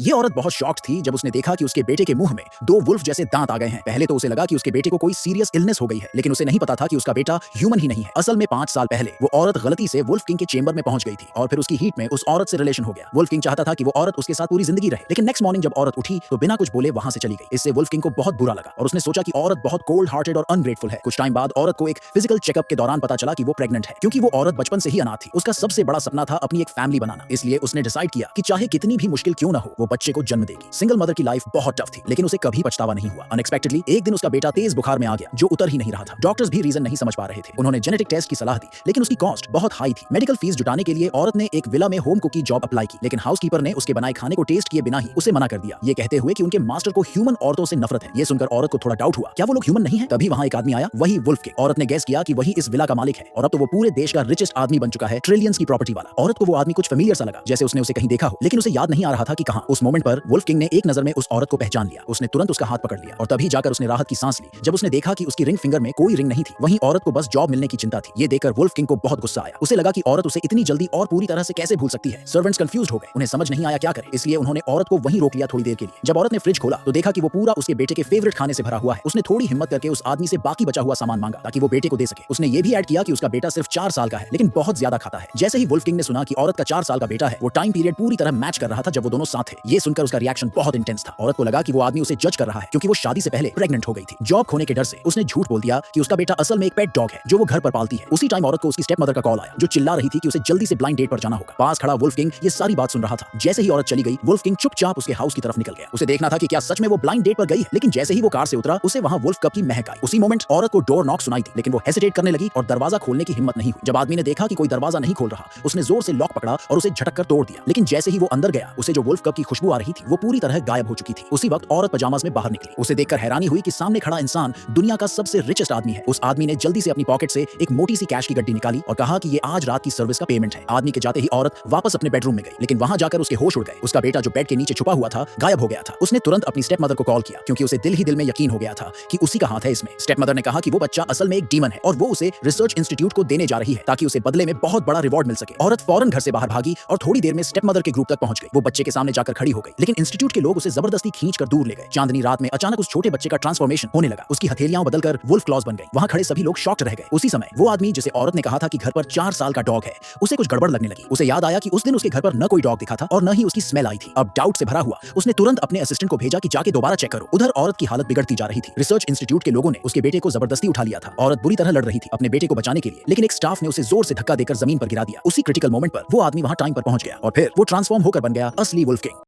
ये औरत बहुत शॉक्ड थी जब उसने देखा कि उसके बेटे के मुंह में दो वुल्फ जैसे दांत आ गए हैं। पहले तो उसे लगा कि उसके बेटे को कोई सीरियस इलनेस हो गई है, लेकिन उसे नहीं पता था कि उसका बेटा ह्यूमन ही नहीं है। असल में 5 साल पहले वो औरत गलती से वुल्फ किंग के चेंबर में पहुंच गई थी और फिर उसकी हीट में उस औरत से रिलेशन हो गया। वुल्फ किंग चाहता था कि वो औरत उसके साथ पूरी जिंदगी रहे, लेकिन नेक्स्ट मॉर्निंग जब औरत उठी तो बिना कुछ बोले वहां से चली गई। इससे वुल्फ किंग को बहुत बुरा लगा और उसने सोचा कि औरत बहुत कोल्ड हार्टेड और अनग्रेटफुल है। कुछ टाइम बाद औरत को एक फिजिकल चेकअप के दौरान पता चला कि वो प्रेग्नेंट है। क्योंकि वो औरत बचपन से ही अनाथ थी, उसका सबसे बड़ा सपना था अपनी एक फैमिली बनाना। इसलिए उसने डिसाइड किया कि चाहे कितनी भी मुश्किल क्यों ना हो, वो बच्चे को जन्म देगी। सिंगल मदर की लाइफ बहुत टफ थी, लेकिन उसे कभी पछतावा नहीं हुआ। अनएक्सपेक्टेडली एक दिन उसका बेटा तेज बुखार में आ गया जो उतर ही नहीं रहा था। डॉक्टर्स भी रीजन नहीं समझ पा रहे थे। उन्होंने जेनेटिक टेस्ट की सलाह दी, लेकिन उसकी कॉस्ट बहुत हाई थी। मेडिकल फीस जुटाने के लिए औरत ने एक विला में होम कुक की जॉब अप्लाई की, लेकिन हाउसकीपर ने उसके बनाए खाने को टेस्ट किए बिना ही उसे मना कर दिया, ये कहते हुए कि उनके मास्टर को ह्यूमन औरतों से नफरत है। ये सुनकर औरत को थोड़ा डाउट हुआ, क्या वो लोग ह्यूमन नहीं है? तभी वहां एक आदमी आया, वही वुल्फ किंग। औरत ने गेस किया कि वही इस विला का मालिक है और अब तो वो पूरे देश का रिचेस्ट आदमी बन चुका है, ट्रिलियंस की प्रॉपर्टी वाला। औरत को वो आदमी कुछ फेमिलियर सा लगा, जैसे उसने उसे कहीं देखा हो, लेकिन उसे याद नहीं आ रहा था कि कहां। उस मोमेंट पर वुल्फ किंग ने एक नजर में उस औरत को पहचान लिया। उसने तुरंत उसका हाथ पकड़ लिया और तभी जाकर उसने राहत की सांस ली जब उसने देखा कि उसकी रिंग फिंगर में कोई रिंग नहीं थी। वहीं औरत को बस जॉब मिलने की चिंता थी। ये देखकर वुल्फ किंग को बहुत गुस्सा आया। उसे लगा कि औरत उसे इतनी जल्दी और पूरी तरह से कैसे भूल सकती है। सर्वेंट्स कंफ्यूज्ड हो गए, उन्हें समझ नहीं आया क्या करे, इसलिए उन्होंने औरत को वहीं रोक लिया थोड़ी देर के लिए। जब औरत ने फ्रिज खोला तो देखा कि वो पूरा उसके बेटे के फेवरेट खाने से भरा हुआ है। उसने थोड़ी हिम्मत करके उस आदमी से बाकी बचा हुआ सामान मांगा ताकि वो बेटे को दे सके। उसने ये भी ऐड किया कि उसका बेटा सिर्फ 4 साल का है, लेकिन बहुत ज्यादा खाता है। जैसे ही वुल्फ किंग ने सुना कि औरत का 4 साल का बेटा है, वो टाइम पीरियड पूरी तरह मैच कर रहा था जब वो दोनों साथ थे। ये सुनकर उसका रिएक्शन बहुत इंटेंस था। औरत को लगा कि वो आदमी उसे जज कर रहा है क्योंकि वो शादी से पहले प्रेग्नेंट हो गई थी। जॉब खोने के डर से उसने झूठ बोल दिया कि उसका बेटा असल में एक पेट डॉग है जो वो घर पर पालती है। उसी टाइम औरत को उसकी स्टेप मदर का कॉल आया जो चिल्ला रही थी कि उसे जल्दी से ब्लाइंड डेट पर जाना होगा। पास खड़ा वुल्फ किंग ये सारी बात सुन रहा था। जैसे ही औरत चली गई, वुल्फ किंग चुपचाप उसके हाउस की तरफ निकल गया। उसे देखना था कि क्या सच में वो ब्लाइंड डेट पर गई है, लेकिन जैसे ही वो कार से उतरा उसे वहां वुल्फ कप की महक आई। उसी मोमेंट औरत को डोर नॉक सुनाई थी, लेकिन वो हेसिटेट करने लगी और दरवाजा खोलने की हिम्मत नहीं हुई। जब आदमी ने देखा कि कोई दरवाजा नहीं खोल रहा, उसने जोर से लॉक पकड़ा और उसे झटक कर तोड़ दिया। लेकिन जैसे ही वो अंदर गया, उसे जो वुल्फ कप की खुशबू आ रही थी वो पूरी तरह गायब हो चुकी थी। उसी वक्त औरत पजामास में बाहर निकली। उसे देखकर हैरानी हुई कि सामने खड़ा इंसान दुनिया का सबसे रिचेस्ट आदमी है। उस आदमी ने जल्दी से अपनी पॉकेट से एक मोटी सी कैश की गड्डी निकाली और कहा कि ये आज रात की सर्विस का पेमेंट है। आदमी के जाते ही औरत वापस अपने बेडरूम में गई, लेकिन वहां जाकर उसके होश उड़ गए। उसका बेटा जो बेड के नीचे छुपा हुआ था गायब हो गया था। उसने तुरंत अपनी स्टेप मदर को कॉल किया क्योंकि उसे दिल ही दिल में यकीन हो गया था कि उसी का हाथ है इसमें। स्टेप मदर ने कहा कि वो बच्चा असल में एक डीमन है और वो उसे रिसर्च इंस्टीट्यूट को देने जा रही है ताकि उसे बदले में बहुत बड़ा रिवॉर्ड मिल सके। औरत फौरन घर से बाहर भागी और थोड़ी देर में स्टेप मदर के ग्रुप तक पहुंच गई। वो बच्चे के सामने जाकर खड़ी हो गई, लेकिन इंस्टीट्यूट के लोग उसे जबरदस्ती खींचकर दूर ले गए। चांदनी रात में अचानक उस छोटे बच्चे का ट्रांसफॉर्मेशन होने लगा। उसकी हथेलियां बदलकर वुल्फ क्लॉज बन गई। वहां खड़े सभी लोग शॉक्ड रह गए। उसी समय वो आदमी जिसे औरत ने कहा था कि घर पर 4 साल का डॉग है, उसे कुछ गड़बड़ लगने लगी। उसे याद आया कि उस दिन उसके घर पर न कोई डॉग दिखा था और न ही उसकी स्मेल आई थी। अब डाउट से भरा हुआ उसने तुरंत अपने असिस्टेंट को भेजा कि जाके दोबारा चेक करो। उधर औरत की हालत बिगड़ती जा रही थी। रिसर्च इंस्टीट्यूट के लोगों ने उसके बेटे को जबरदस्ती उठा लिया था। औरत बुरी तरह लड़ रही थी अपने बेटे को बचाने के लिए, लेकिन एक स्टाफ ने उसे जोर से धक्का देकर जमीन पर गिरा दिया। उसी क्रिटिकल मोमेंट पर वो आदमी वहां टाइम पर पहुंच गया और फिर वो ट्रांसफॉर्म होकर बन गया असली वुल्फ किंग।